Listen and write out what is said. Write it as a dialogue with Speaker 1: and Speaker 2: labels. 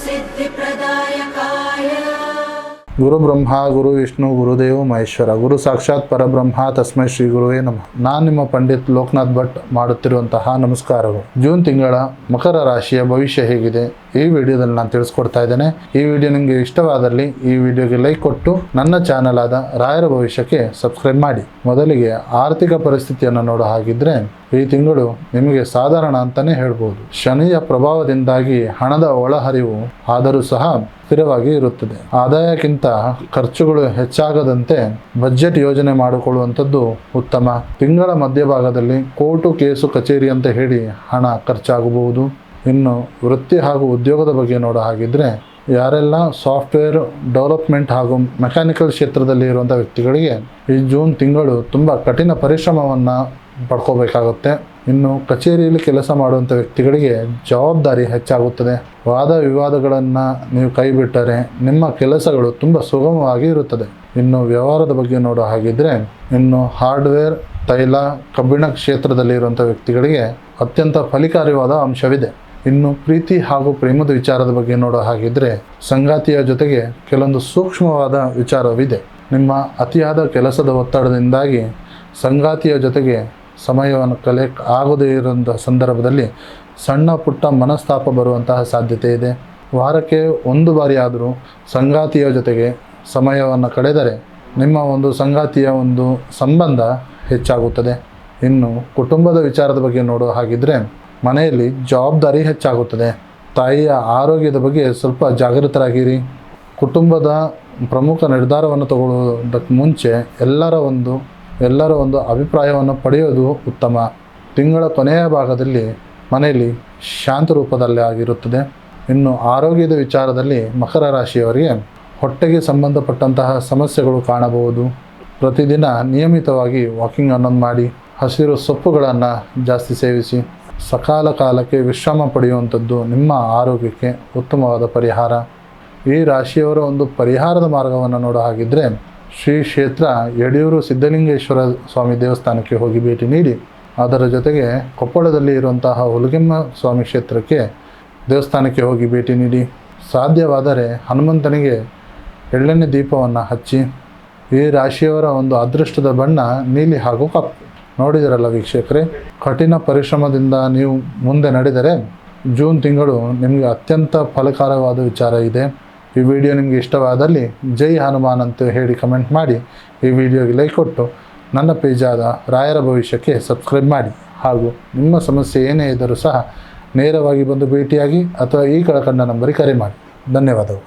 Speaker 1: सिद्धिप्रदायकाय
Speaker 2: गुरु ब्रह्मा गुरु विष्णु गुरुदेव महेश्वर गुरु साक्षाತ್ ಪರಬ್ರಹ್ಮ ತಸ್ಮೈ ಶ್ರೀ ಗುರುವೇ ನಮಃ. ನಾನು ನಿಮ್ಮ ಪಂಡಿತ್ ಲೋಕನಾಥ್ ಭಟ್ ಮಾಡುತ್ತಿರುವಂತಹ ನಮಸ್ಕಾರಗಳು. ಜೂನ್ ತಿಂಗಳ ಮಕರ ರಾಶಿಯ ಭವಿಷ್ಯ ಹೇಗಿದೆ ಈ ವಿಡಿಯೋದಲ್ಲಿ ನಾನು ತಿಳಿಸ್ಕೊಡ್ತಾ ಇದ್ದೇನೆ. ಈ ವಿಡಿಯೋ ನಿಮಗೆ ಇಷ್ಟವಾದಲ್ಲಿ ಈ ವಿಡಿಯೋಗೆ ಲೈಕ್ ಕೊಟ್ಟು ನನ್ನ ಚಾನಲ್ ಆದ ರಾಯರ ಭವಿಷ್ಯಕ್ಕೆ ಸಬ್ಸ್ಕ್ರೈಬ್ ಮಾಡಿ. ಮೊದಲಿಗೆ ಆರ್ಥಿಕ ಪರಿಸ್ಥಿತಿಯನ್ನು ನೋಡೋ ಹಾಗಿದ್ರೆ ಈ ತಿಂಗಳು ನಿಮಗೆ ಸಾಧಾರಣ ಅಂತಾನೆ ಹೇಳ್ಬೋದು. ಶನಿಯ ಪ್ರಭಾವದಿಂದಾಗಿ ಹಣದ ಒಳಹರಿವು ಆದರೂ ಸಹ ಸ್ಥಿರವಾಗಿ ಇರುತ್ತದೆ. ಆದಾಯಕ್ಕಿಂತ ಖರ್ಚುಗಳು ಹೆಚ್ಚಾಗದಂತೆ ಬಜೆಟ್ ಯೋಜನೆ ಮಾಡಿಕೊಳ್ಳುವಂಥದ್ದು ಉತ್ತಮ. ತಿಂಗಳ ಮಧ್ಯಭಾಗದಲ್ಲಿ ಕೋರ್ಟು ಕೇಸು ಕಚೇರಿ ಅಂತ ಹೇಳಿ ಹಣ ಖರ್ಚಾಗಬಹುದು. ಇನ್ನು ವೃತ್ತಿ ಹಾಗೂ ಉದ್ಯೋಗದ ಬಗ್ಗೆ ನೋಡೋ ಹಾಗಿದ್ರೆ ಯಾರೆಲ್ಲ ಸಾಫ್ಟ್ವೇರ್ ಡೆವಲಪ್ಮೆಂಟ್ ಹಾಗೂ ಮೆಕ್ಯಾನಿಕಲ್ ಕ್ಷೇತ್ರದಲ್ಲಿ ಇರುವಂಥ ವ್ಯಕ್ತಿಗಳಿಗೆ ಈ ಜೂನ್ ತಿಂಗಳು ತುಂಬ ಕಠಿಣ ಪರಿಶ್ರಮವನ್ನು ಪಡ್ಕೋಬೇಕಾಗುತ್ತೆ. ಇನ್ನು ಕಚೇರಿಯಲ್ಲಿ ಕೆಲಸ ಮಾಡುವಂಥ ವ್ಯಕ್ತಿಗಳಿಗೆ ಜವಾಬ್ದಾರಿ ಹೆಚ್ಚಾಗುತ್ತದೆ. ವಾದ ವಿವಾದಗಳನ್ನು ನೀವು ಕೈಬಿಟ್ಟರೆ ನಿಮ್ಮ ಕೆಲಸಗಳು ತುಂಬ ಸುಗಮವಾಗಿ ಇರುತ್ತದೆ. ಇನ್ನು ವ್ಯವಹಾರದ ಬಗ್ಗೆ ನೋಡೋ ಹಾಗಿದ್ರೆ ಇನ್ನು ಹಾರ್ಡ್ವೇರ್, ತೈಲ, ಕಬ್ಬಿಣ ಕ್ಷೇತ್ರದಲ್ಲಿ ಇರುವಂಥ ವ್ಯಕ್ತಿಗಳಿಗೆ ಅತ್ಯಂತ ಫಲಕಾರಿಯಾದ ಅಂಶವಿದೆ. ಇನ್ನು ಪ್ರೀತಿ ಹಾಗೂ ಪ್ರೇಮದ ವಿಚಾರದ ಬಗ್ಗೆ ನೋಡೋ ಹಾಗಿದ್ರೆ ಸಂಗಾತಿಯ ಜೊತೆಗೆ ಕೆಲವೊಂದು ಸೂಕ್ಷ್ಮವಾದ ವಿಚಾರವಿದೆ. ನಿಮ್ಮ ಅತಿಯಾದ ಕೆಲಸದ ಒತ್ತಡದಿಂದಾಗಿ ಸಂಗಾತಿಯ ಜೊತೆಗೆ ಸಮಯವನ್ನು ಆಗದೇ ಇರುವಂಥ ಸಂದರ್ಭದಲ್ಲಿ ಸಣ್ಣ ಪುಟ್ಟ ಮನಸ್ತಾಪ ಬರುವಂತಹ ಸಾಧ್ಯತೆ ಇದೆ. ವಾರಕ್ಕೆ ಒಂದು ಬಾರಿ ಆದರೂ ಸಂಗಾತಿಯ ಜೊತೆಗೆ ಸಮಯವನ್ನು ಕಳೆದರೆ ನಿಮ್ಮ ಒಂದು ಸಂಗಾತಿಯ ಒಂದು ಸಂಬಂಧ ಹೆಚ್ಚಾಗುತ್ತದೆ. ಇನ್ನು ಕುಟುಂಬದ ವಿಚಾರದ ಬಗ್ಗೆ ನೋಡೋ ಹಾಗಿದ್ರೆ ಮನೆಯಲ್ಲಿ ಜವಾಬ್ದಾರಿ ಹೆಚ್ಚಾಗುತ್ತದೆ. ತಾಯಿಯ ಆರೋಗ್ಯದ ಬಗ್ಗೆ ಸ್ವಲ್ಪ ಜಾಗೃತರಾಗಿರಿ. ಕುಟುಂಬದ ಪ್ರಮುಖ ನಿರ್ಧಾರವನ್ನು ತಗೊಳ್ಳುವುದಕ್ಕೆ ಮುಂಚೆ ಎಲ್ಲರ ಒಂದು ಅಭಿಪ್ರಾಯವನ್ನು ಪಡೆಯೋದು ಉತ್ತಮ. ತಿಂಗಳ ಕೊನೆಯ ಭಾಗದಲ್ಲಿ ಮನೆಯಲ್ಲಿ ಶಾಂತ ರೂಪದಲ್ಲಿ ಆಗಿರುತ್ತದೆ. ಇನ್ನು ಆರೋಗ್ಯದ ವಿಚಾರದಲ್ಲಿ ಮಕರ ರಾಶಿಯವರಿಗೆ ಹೊಟ್ಟೆಗೆ ಸಂಬಂಧಪಟ್ಟಂತಹ ಸಮಸ್ಯೆಗಳು ಕಾಣಬಹುದು. ಪ್ರತಿದಿನ ನಿಯಮಿತವಾಗಿ ವಾಕಿಂಗ್ ಅನ್ನೋದು ಮಾಡಿ, ಹಸಿರು ಸೊಪ್ಪುಗಳನ್ನು ಜಾಸ್ತಿ ಸೇವಿಸಿ, ಕಾಲಕ್ಕೆ ವಿಶ್ರಾಮ ಪಡೆಯುವಂಥದ್ದು ನಿಮ್ಮ ಆರೋಗ್ಯಕ್ಕೆ ಉತ್ತಮವಾದ ಪರಿಹಾರ. ಈ ರಾಶಿಯವರ ಒಂದು ಪರಿಹಾರದ ಮಾರ್ಗವನ್ನು ನೋಡೋ ಹಾಗಿದ್ರೆ ಶ್ರೀ ಕ್ಷೇತ್ರ ಯಡಿಯೂರು ಸಿದ್ಧಲಿಂಗೇಶ್ವರ ಸ್ವಾಮಿ ದೇವಸ್ಥಾನಕ್ಕೆ ಹೋಗಿ ಭೇಟಿ ನೀಡಿ, ಅದರ ಜೊತೆಗೆ ಕೊಪ್ಪಳದಲ್ಲಿ ಇರುವಂತಹ ಹುಲಗೆಮ್ಮ ಸ್ವಾಮಿ ಕ್ಷೇತ್ರಕ್ಕೆ ದೇವಸ್ಥಾನಕ್ಕೆ ಹೋಗಿ ಭೇಟಿ ನೀಡಿ, ಸಾಧ್ಯವಾದರೆ ಹನುಮಂತನಿಗೆ ಎಳ್ಳೆಣ್ಣೆ ದೀಪವನ್ನು ಹಚ್ಚಿ. ಈ ರಾಶಿಯವರ ಒಂದು ಅದೃಷ್ಟದ ಬಣ್ಣ ನೀಲಿ ಹಾಗೂ ಕಪ್ಪು. ನೋಡಿದಿರಲ್ಲ ವೀಕ್ಷಕರೇ, ಕಠಿಣ ಪರಿಶ್ರಮದಿಂದ ನೀವು ಮುಂದೆ ನಡೆದರೆ ಜೂನ್ ತಿಂಗಳು ನಿಮಗೆ ಅತ್ಯಂತ ಫಲಕಾರವಾದ ವಿಚಾರ ಇದೆ. ಈ ವಿಡಿಯೋ ನಿಮಗೆ ಇಷ್ಟವಾದಲ್ಲಿ ಜೈ ಹನುಮಾನ್ ಅಂತ ಹೇಳಿ ಕಮೆಂಟ್ ಮಾಡಿ, ಈ ವಿಡಿಯೋಗೆ ಲೈಕ್ ಕೊಟ್ಟು ನನ್ನ ಪೇಜಾದ ರಾಯರ ಭವಿಷ್ಯಕ್ಕೆ ಸಬ್ಸ್ಕ್ರೈಬ್ ಮಾಡಿ. ಹಾಗೂ ನಿಮ್ಮ ಸಮಸ್ಯೆ ಏನೇ ಇದ್ದರೂ ಸಹ ನೇರವಾಗಿ ಬಂದು ಭೇಟಿಯಾಗಿ ಅಥವಾ ಈ ಕೆಳಕಂಡ ನಂಬರಿಗೆ ಕರೆ ಮಾಡಿ. ಧನ್ಯವಾದಗಳು.